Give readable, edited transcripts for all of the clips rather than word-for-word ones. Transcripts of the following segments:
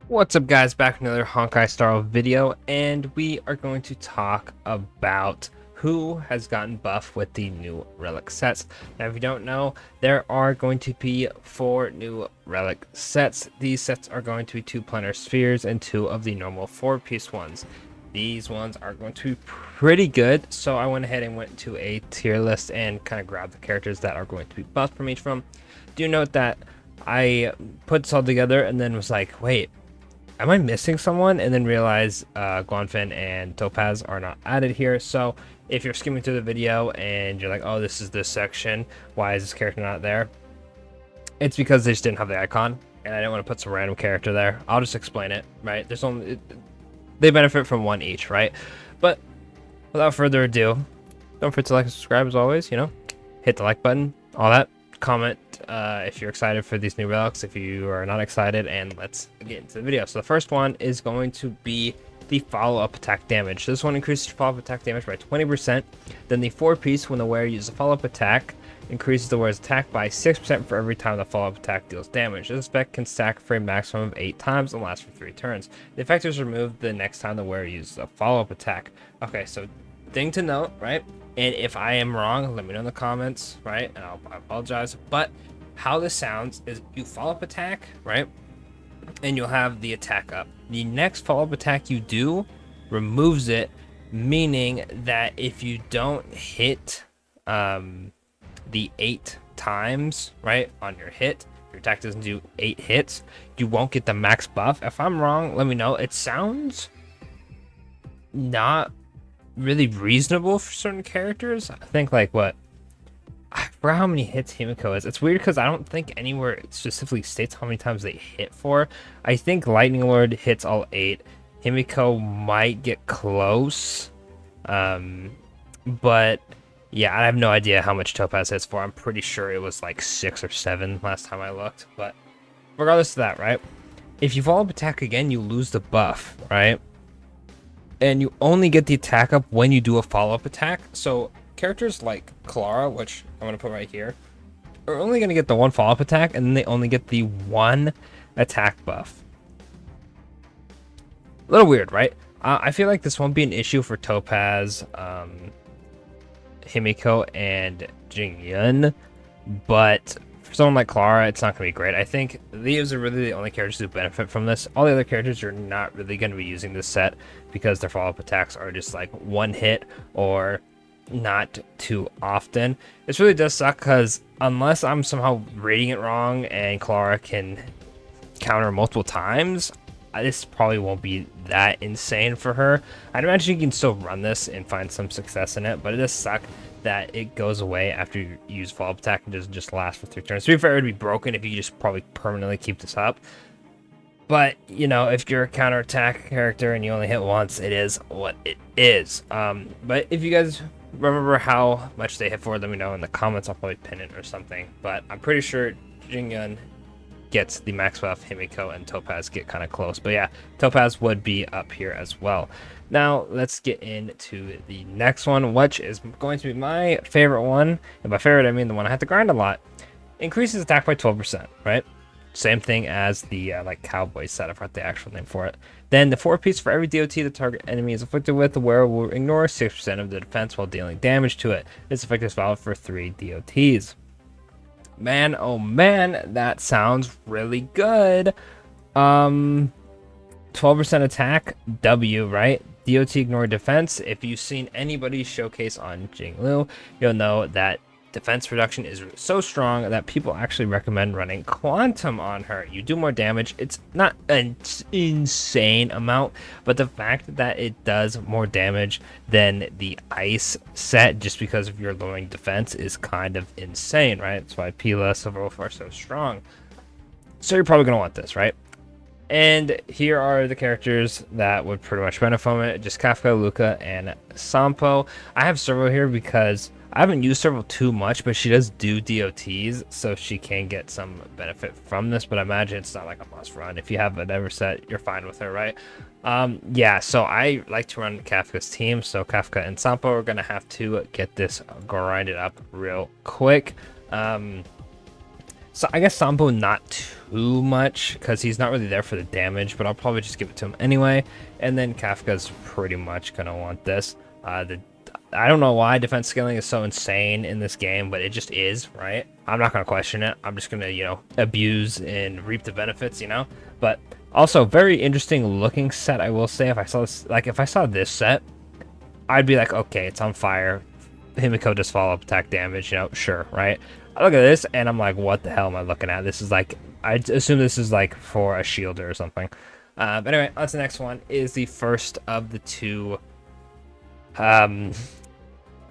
What's up, guys? Back with another Honkai style video, and we are going to talk about who has gotten buff with the new relic sets. Now, if you don't know, there are going to be 4 new relic sets. These sets are going to be 2 planar spheres and 2 of the normal 4-piece ones. These ones are going to be pretty good, so I went ahead and went to a tier list and kind of grabbed the characters that are going to be buffed from each one. Do note that I put this all together and then was like, wait, am I missing someone? And then realize Guanfin and Topaz are not added here. So if you're skimming through the video and you're like, oh, this is this section, why is this character not there? It's because they just didn't have the icon, and I didn't want to put some random character there. I'll just explain it, right? There's only they benefit from one each, right? But without further ado, don't forget to like and subscribe as always. Hit the like button, all that. Comment if you're excited for these new relics, if you are not excited, and let's get into the video. So the first one is going to be the follow-up attack damage. This one increases follow-up attack damage by 20%. Then the 4-piece, when the wearer uses a follow-up attack, increases the wearer's attack by 6% for every time the follow-up attack deals damage. This effect can stack for a maximum of 8 times and last for 3 turns. The effect is removed the next time the wearer uses a follow-up attack. Okay, so thing to note, right? And if I am wrong, let me know in the comments, right? And I apologize. But how this sounds is you follow-up attack, right? And you'll have the attack up. The next follow-up attack you do removes it, meaning that if you don't hit the 8 times, right, on your hit, your attack doesn't do 8 hits, you won't get the max buff. If I'm wrong, let me know. It sounds not really reasonable for certain characters. I think I forgot how many hits Himiko is. It's weird because I don't think anywhere it specifically states how many times they hit for. I think Lightning Lord hits all 8. Himiko might get close. But yeah, I have no idea how much Topaz hits for. I'm pretty sure it was like 6 or 7 last time I looked. But regardless of that, right? If you follow up attack again, you lose the buff, right? And you only get the attack up when you do a follow-up attack. So characters like Clara, which I'm going to put right here, are only going to get the 1 follow-up attack, and then they only get the 1 attack buff. A little weird, right? I feel like this won't be an issue for Topaz, Himiko, and Jingyun, but for someone like Clara, it's not going to be great. I think these are really the only characters who benefit from this. All the other characters are not really going to be using this set because their follow-up attacks are just like 1 hit or not too often. This really does suck because unless I'm somehow reading it wrong and Clara can counter multiple times, this probably won't be that insane for her. I'd imagine you can still run this and find some success in it, but it does suck that it goes away after you use follow-up attack and doesn't just last for 3 turns. To be fair, it would be broken if you just probably permanently keep this up. But, if you're a counterattack character and you only hit once, it is what it is. But if you guys remember how much they hit for, let me know in the comments. I'll probably pin it or something. But I'm pretty sure Jingyun gets the max buff, Himiko and Topaz get kind of close. But yeah, Topaz would be up here as well. Now, let's get into the next one, which is going to be my favorite one. And by favorite, I mean the one I have to grind a lot. Increases attack by 12%, right? Same thing as the cowboy set. I forgot the actual name for it. Then the 4-piece for every DOT the target enemy is afflicted with, the wearer will ignore 6% of the defense while dealing damage to it. This effect is valid for 3 DOTs. Man, oh man, that sounds really good. 12% attack, W, right? DOT ignore defense. If you've seen anybody showcase on Jinglu, you'll know that defense reduction is so strong that people actually recommend running Quantum on her. You do more damage. It's not an insane amount, but the fact that it does more damage than the ice set just because of your lowering defense is kind of insane, right? That's why Pila, Silverwolf are so strong. So you're probably going to want this, right? And here are the characters that would pretty much benefit from it. Just Kafka, Luca, and Sampo. I have Servo here because I haven't used Servo too much, but she does do DOTs, so she can get some benefit from this, but I imagine it's not like a must run. If you have an ever set, you're fine with her, right? Yeah, so I like to run Kafka's team, so Kafka and Sampo are going to have to get this grinded up real quick. So I guess Sampo not too much because he's not really there for the damage, but I'll probably just give it to him anyway. And then Kafka's pretty much gonna want this. I don't know why defense scaling is so insane in this game, but it just is, right? I'm not gonna question it. I'm just gonna, abuse and reap the benefits, But also very interesting looking set, I will say. If I saw this, if I saw this set, I'd be like, okay, it's on fire. Himiko does follow-up attack damage, sure, right? I look at this and I'm like, what the hell am I looking at? This is I assume this is for a shielder or something. But anyway, on to the next one is the first of the two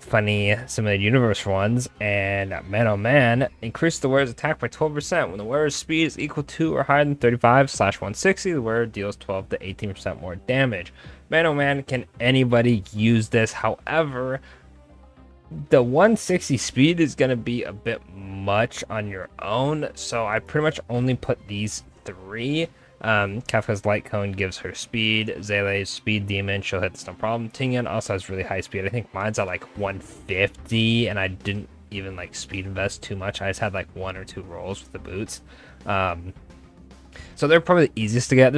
funny simulated universe ones, and man oh man, increase the wearer's attack by 12% when the wearer's speed is equal to or higher than 35/160. The wearer deals 12 to 18% more damage. Man oh man, can anybody use this? However, the 160 speed is going to be a bit much on your own, so I pretty much only put these three. Kafka's Light Cone gives her speed. Zele's Speed Demon, she'll hit this no problem. Tingyun also has really high speed. I think mine's at 150, and I didn't even speed invest too much. I just had 1 or 2 rolls with the boots. So they're probably the easiest to get.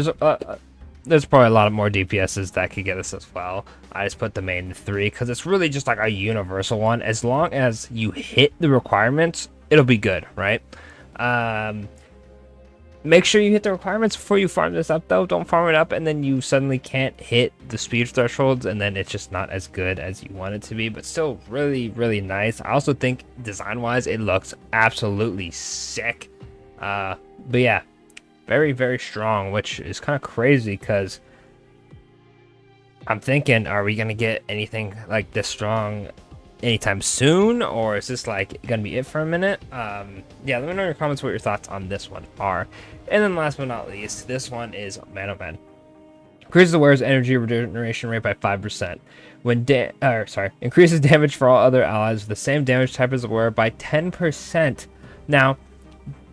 There's probably a lot of more DPSs that could get this as well. I just put the main 3 because it's really just a universal one. As long as you hit the requirements, it'll be good, right? Make sure you hit the requirements before you farm this up, though. Don't farm it up and then you suddenly can't hit the speed thresholds, and then it's just not as good as you want it to be, but still really, really nice. I also think design-wise, it looks absolutely sick. But yeah, very, very strong, which is kind of crazy because I'm thinking, are we going to get anything like this strong anytime soon, or is this gonna be it for a minute? Yeah, let me know in your comments what your thoughts on this one are. And then last but not least, this one is Man oh Man. Increases the wearer's energy regeneration rate by 5% when increases damage for all other allies with the same damage type as the wearer by 10%. Now,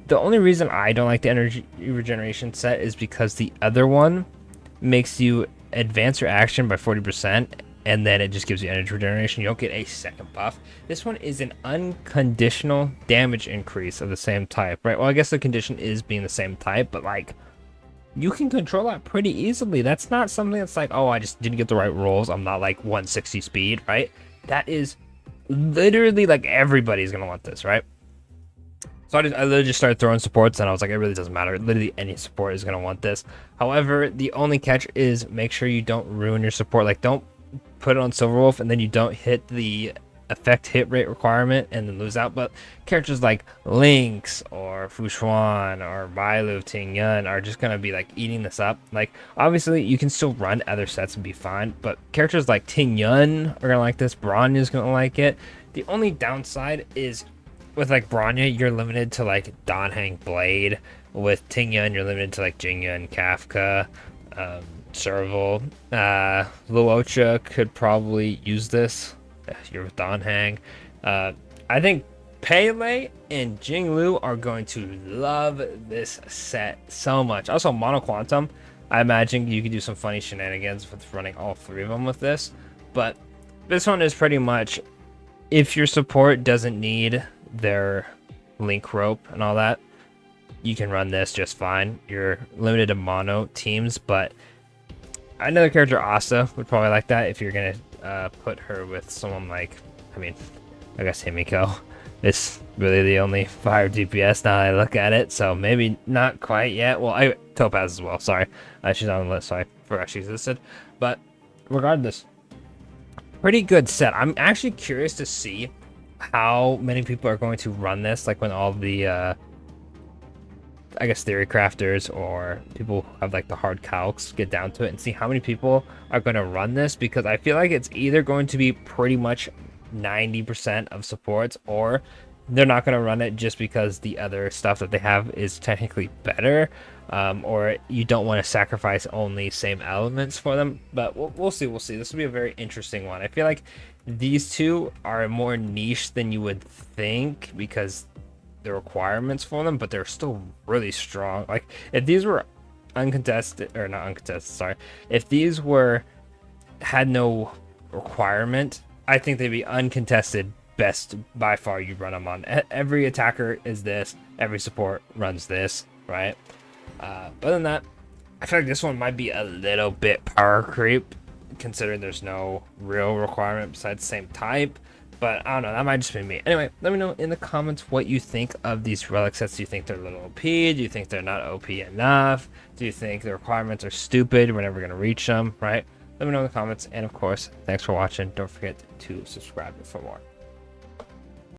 the only reason I don't like the energy regeneration set is because the other one makes you advance your action by 40%, and then it just gives you energy regeneration. You don't get a second buff. This one is an unconditional damage increase of the same type, right? Well, I guess the condition is being the same type, but you can control that pretty easily. That's not something that's oh, I just didn't get the right rolls, I'm not 160 speed, right? That is literally everybody's gonna want this, right? So I literally just started throwing supports, and I was it really doesn't matter. Literally any support is gonna want this. However, the only catch is make sure you don't ruin your support. Don't put it on Silverwolf and then you don't hit the effect hit rate requirement and then lose out. But characters like Lynx or Fushuan or Bailu, Tingyun are just gonna be eating this up. Obviously you can still run other sets and be fine, but characters like Tingyun are gonna like this. Bronya's gonna like it. The only downside is with Bronya, you're limited to Danhang Blade. With Tingyun, you're limited to Jingyun, Kafka, Serval. Luocha could probably use this if you're with Danhang. I think Pele and Jinglu are going to love this set so much. Also, Mono Quantum, I imagine you could do some funny shenanigans with running all 3 of them with this. But this one is pretty much, if your support doesn't need their link rope and all that, you can run this just fine. You're limited to mono teams, but another character, Asa, would probably like that if you're gonna put her with someone I guess Himiko is really the only fire DPS now that I look at it, so maybe not quite yet. Well, Topaz as well, sorry. She's on the list, so I forgot she existed. But regardless, pretty good set. I'm actually curious to see how many people are going to run this, when all the I guess theory crafters or people who have the hard calcs get down to it, and see how many people are going to run this, because I feel it's either going to be pretty much 90% of supports, or they're not going to run it just because the other stuff that they have is technically better, or you don't want to sacrifice only same elements for them. But we'll see. This will be a very interesting one. I feel these two are more niche than you would think because the requirements for them, but they're still really strong. If these were uncontested, or not uncontested, sorry, if these had no requirement, I think they'd be uncontested best by far you run them on. Every attacker is this, every support runs this, right? But other than that, I feel like this one might be a little bit power creep, considering there's no real requirement besides the same type. But I don't know, that might just be me. Anyway, let me know in the comments what you think of these relic sets. Do you think they're a little OP? Do you think they're not OP enough? Do you think the requirements are stupid? We're never going to reach them, right? Let me know in the comments. And of course, thanks for watching. Don't forget to subscribe for more.